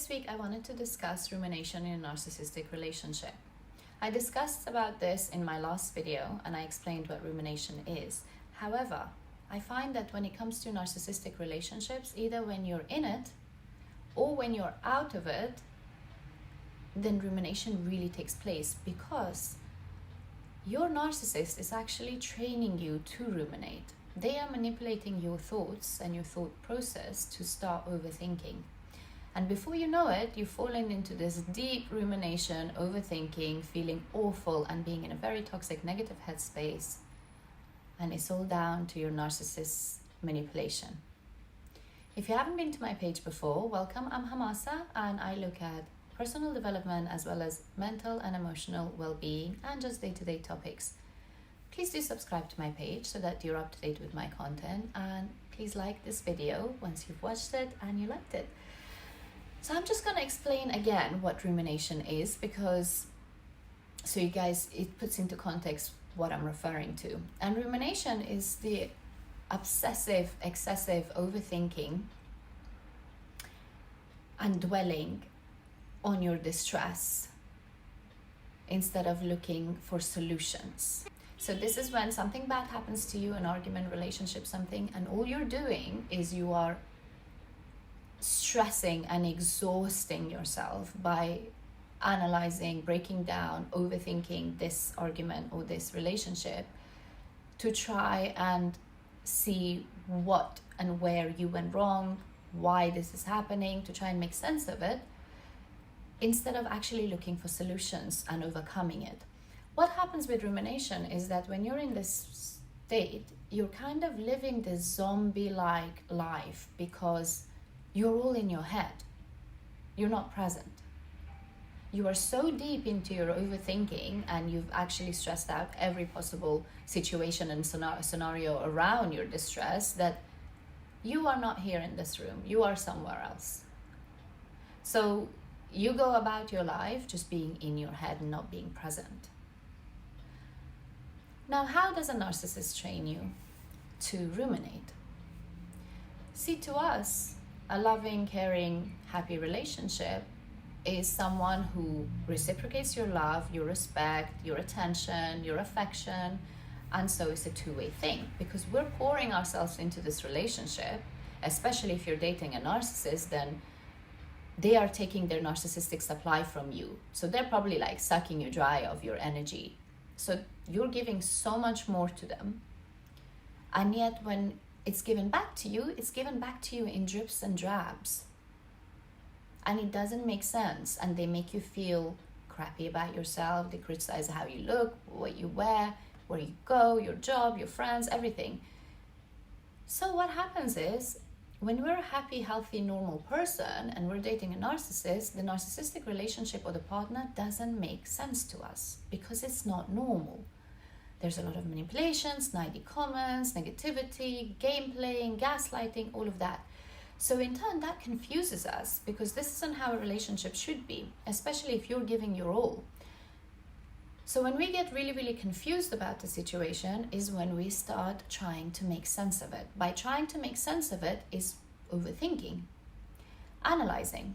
this week I wanted to discuss rumination in a narcissistic relationship. I discussed about this in my last video and I explained what rumination is. However, I find that when it comes to narcissistic relationships, either when you're in it or when you're out of it, then rumination really takes place, because your narcissist is actually training you to ruminate. They are manipulating your thoughts and your thought process to start overthinking. And before you know it, you've fallen into this deep rumination, overthinking, feeling awful, and being in a very toxic, negative headspace. And it's all down to your narcissist's manipulation. If you haven't been to my page before, welcome. I'm Hamasa, and I look at personal development as well as mental and emotional well-being and just day-to-day topics. Please do subscribe to my page so that you're up to date with my content, and please like this video once you've watched it and you liked it. So I'm just going to explain again what rumination is, because so you guys, it puts into context what I'm referring to. And rumination is the obsessive, excessive overthinking and dwelling on your distress instead of looking for solutions. So this is when something bad happens to you, an argument, relationship, something, and all you're doing is you are stressing and exhausting yourself by analyzing, breaking down, overthinking this argument or this relationship to try and see what and where you went wrong, why this is happening, to try and make sense of it, instead of actually looking for solutions and overcoming it. What happens with rumination is that when you're in this state, you're kind of living this zombie-like life, because you're all in your head. You're not present. You are so deep into your overthinking, and you've actually stressed out every possible situation and scenario around your distress, that you are not here in this room. You are somewhere else. So you go about your life just being in your head and not being present. Now, how does a narcissist train you to ruminate? See, to us, a loving, caring, happy relationship is someone who reciprocates your love, your respect, your attention, your affection, and so it's a two-way thing, because we're pouring ourselves into this relationship. Especially if you're dating a narcissist, then they are taking their narcissistic supply from you. So they're probably like sucking you dry of your energy. So you're giving so much more to them. And yet when it's given back to you, it's given back to you in drips and drabs. And it doesn't make sense. And they make you feel crappy about yourself. They criticize how you look, what you wear, where you go, your job, your friends, everything. So what happens is, when we're a happy, healthy, normal person and we're dating a narcissist, the narcissistic relationship or the partner doesn't make sense to us, because it's not normal. There's a lot of manipulation, snidey comments, negativity, game playing, gaslighting, all of that. So in turn, that confuses us, because this isn't how a relationship should be, especially if you're giving your all. So when we get really, really confused about the situation is when we start trying to make sense of it. By trying to make sense of it is overthinking, analyzing,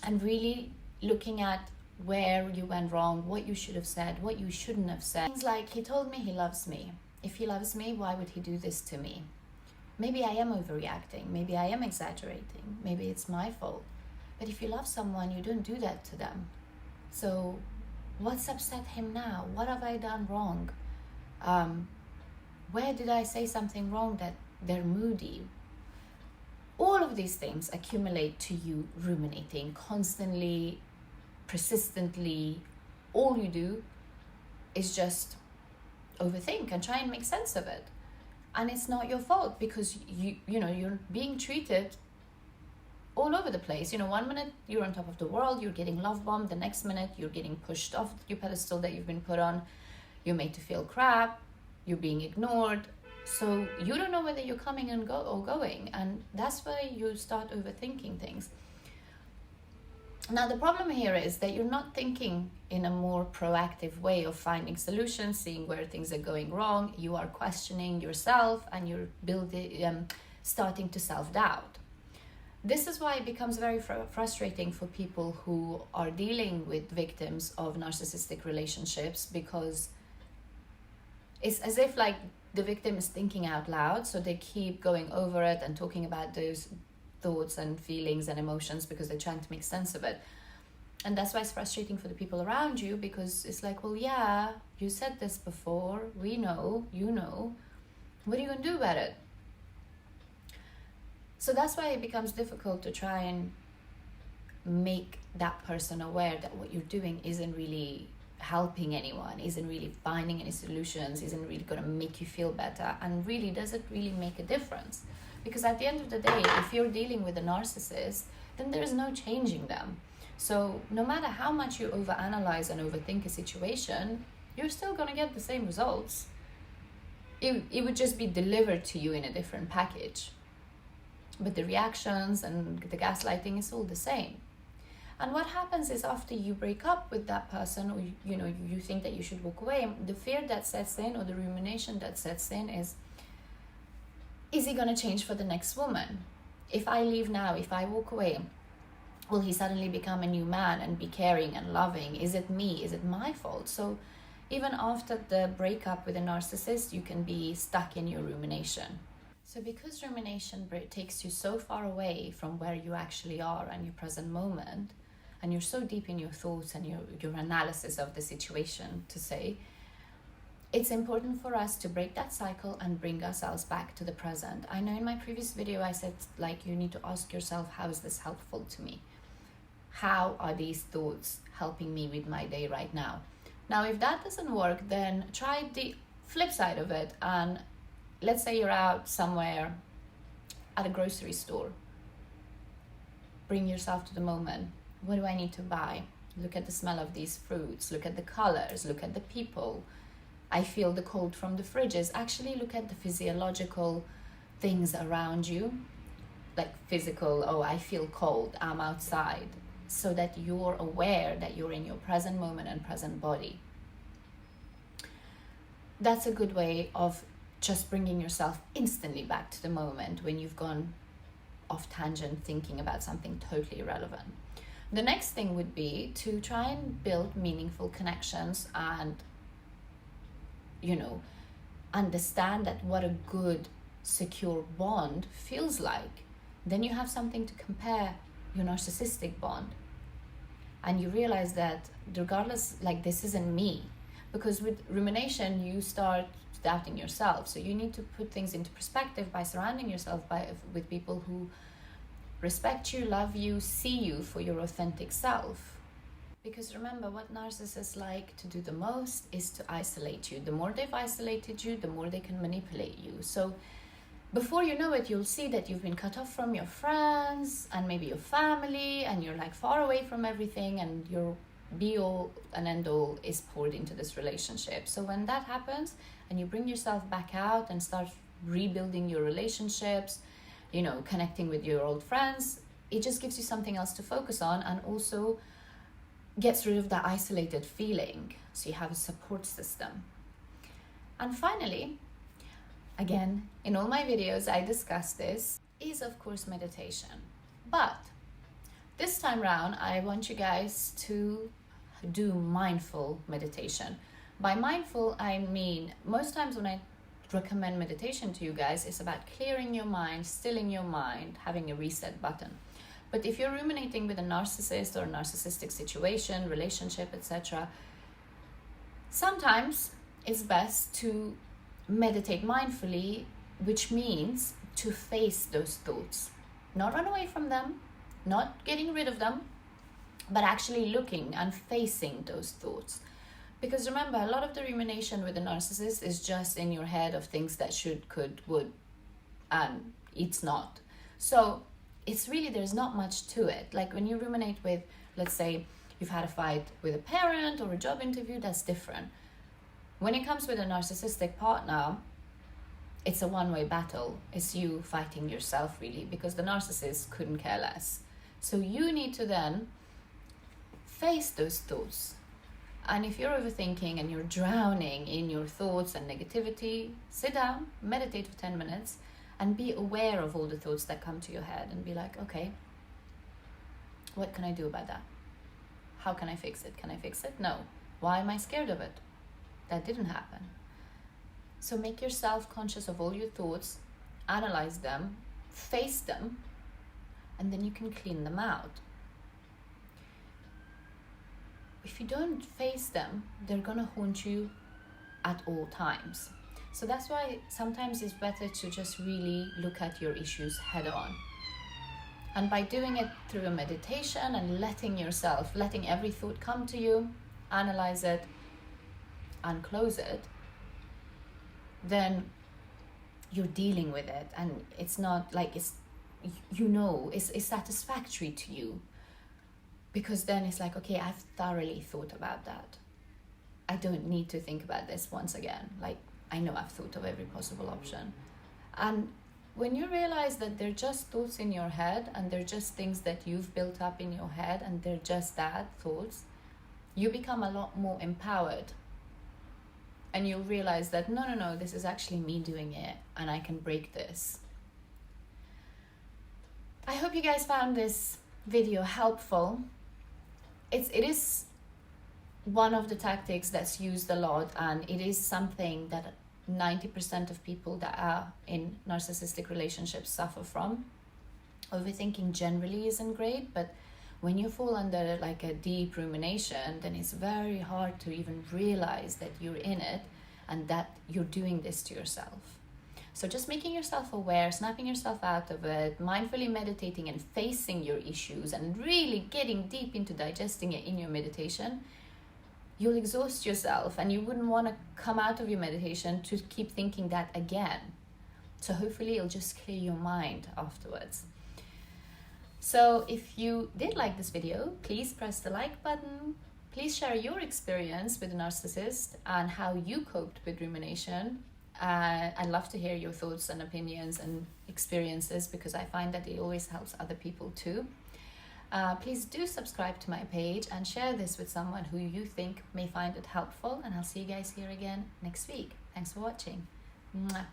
and really looking at where you went wrong, what you should have said, what you shouldn't have said. Things like, he told me he loves me. If he loves me, why would he do this to me? Maybe I am overreacting. Maybe I am exaggerating. Maybe it's my fault. But if you love someone, you don't do that to them. So what's upset him now? What have I done wrong? Where did I say something wrong that they're moody? All of these things accumulate to you ruminating constantly, persistently. All you do is just overthink and try and make sense of it. And it's not your fault, because you're being treated all over the place. 1 minute you're on top of the world, you're getting love bombed. The next minute you're getting pushed off your pedestal that you've been put on. You're made to feel crap. You're being ignored. So you don't know whether you're coming and going. And that's why you start overthinking things. Now, the problem here is that you're not thinking in a more proactive way of finding solutions, seeing where things are going wrong. You are questioning yourself, and you're starting to self-doubt. This is why it becomes very frustrating for people who are dealing with victims of narcissistic relationships, because it's as if like the victim is thinking out loud, so they keep going over it and talking about those thoughts and feelings and emotions because they're trying to make sense of it. And that's why it's frustrating for the people around you, because it's like, well, yeah, you said this before, we know, you know, what are you going to do about it? So that's why it becomes difficult to try and make that person aware that what you're doing isn't really helping anyone, isn't really finding any solutions, isn't really going to make you feel better, and really doesn't really make a difference. Because at the end of the day, if you're dealing with a narcissist, then there is no changing them. So no matter how much you overanalyze and overthink a situation, you're still going to get the same results. It would just be delivered to you in a different package. But the reactions and the gaslighting is all the same. And what happens is, after you break up with that person, or you think that you should walk away, the fear that sets in, or the rumination that sets in, is he going to change for the next woman? If I leave now, if I walk away, will he suddenly become a new man and be caring and loving? Is it me? Is it my fault? So even after the breakup with a narcissist, you can be stuck in your rumination. So because rumination takes you so far away from where you actually are and your present moment, and you're so deep in your thoughts and your analysis of the situation, to say, it's important for us to break that cycle and bring ourselves back to the present. I know in my previous video I said, like, you need to ask yourself, how is this helpful to me? How are these thoughts helping me with my day right now? Now, if that doesn't work, then try the flip side of it. And let's say you're out somewhere at a grocery store. Bring yourself to the moment. What do I need to buy? Look at the smell of these fruits. Look at the colors. Look at the people. I feel the cold from the fridges. Actually look at the physiological things around you. Like physical, oh, I feel cold, I'm outside. So that you're aware that you're in your present moment and present body. That's a good way of just bringing yourself instantly back to the moment when you've gone off tangent thinking about something totally irrelevant. The next thing would be to try and build meaningful connections and, understand that what a good, secure bond feels like. Then you have something to compare your narcissistic bond. And you realize that regardless, like, this isn't me. Because with rumination, you start doubting yourself. So you need to put things into perspective by surrounding yourself with people who respect you, love you, see you for your authentic self. Because remember, what narcissists like to do the most is to isolate you. The more they've isolated you, the more they can manipulate you. So before you know it, you'll see that you've been cut off from your friends and maybe your family, and you're like far away from everything, and your be-all and end-all is poured into this relationship. So when that happens and you bring yourself back out and start rebuilding your relationships, connecting with your old friends, it just gives you something else to focus on, and also gets rid of that isolated feeling. So you have a support system. And finally, again, in all my videos I discuss this, is of course meditation. But this time around, I want you guys to do mindful meditation. By mindful, I mean, most times when I recommend meditation to you guys, it's about clearing your mind, stilling your mind, having a reset button. But if you're ruminating with a narcissist or a narcissistic situation, relationship, etc., sometimes it's best to meditate mindfully, which means to face those thoughts. Not run away from them, not getting rid of them, but actually looking and facing those thoughts. Because remember, a lot of the rumination with a narcissist is just in your head of things that should, could, would, and it's not. So it's really, there's not much to it. Like when you ruminate with, let's say you've had a fight with a parent or a job interview, that's different. When it comes with a narcissistic partner, it's a one-way battle. It's you fighting yourself, really, because the narcissist couldn't care less. So you need to then face those thoughts. And if you're overthinking and you're drowning in your thoughts and negativity, sit down, meditate for 10 minutes, and be aware of all the thoughts that come to your head and be like, okay, what can I do about that? How can I fix it? Can I fix it? No. Why am I scared of it? That didn't happen. So make yourself conscious of all your thoughts, analyze them, face them, and then you can clean them out. If you don't face them, they're gonna haunt you at all times. So that's why sometimes it's better to just really look at your issues head on. And by doing it through a meditation and letting every thought come to you, analyze it and close it, then you're dealing with it, and it's not like it's satisfactory to you, because then it's like, okay, I've thoroughly thought about that. I don't need to think about this once again. Like, I know I've thought of every possible option. And when you realize that they're just thoughts in your head, and they're just things that you've built up in your head, and they're just that, thoughts, you become a lot more empowered. And you'll realize that, no, this is actually me doing it, and I can break this. I hope you guys found this video helpful. It is one of the tactics that's used a lot, and it is something that 90% of people that are in narcissistic relationships suffer from. Overthinking generally isn't great, but when you fall under like a deep rumination, then it's very hard to even realize that you're in it and that you're doing this to yourself. So just making yourself aware, snapping yourself out of it, mindfully meditating and facing your issues and really getting deep into digesting it in your meditation, you'll exhaust yourself, and you wouldn't want to come out of your meditation to keep thinking that again. So hopefully it'll just clear your mind afterwards. So if you did like this video, please press the like button. Please share your experience with a narcissist and how you coped with rumination. I'd love to hear your thoughts and opinions and experiences, because I find that it always helps other people too. Please do subscribe to my page and share this with someone who you think may find it helpful, and I'll see you guys here again next week. Thanks for watching. Mwah.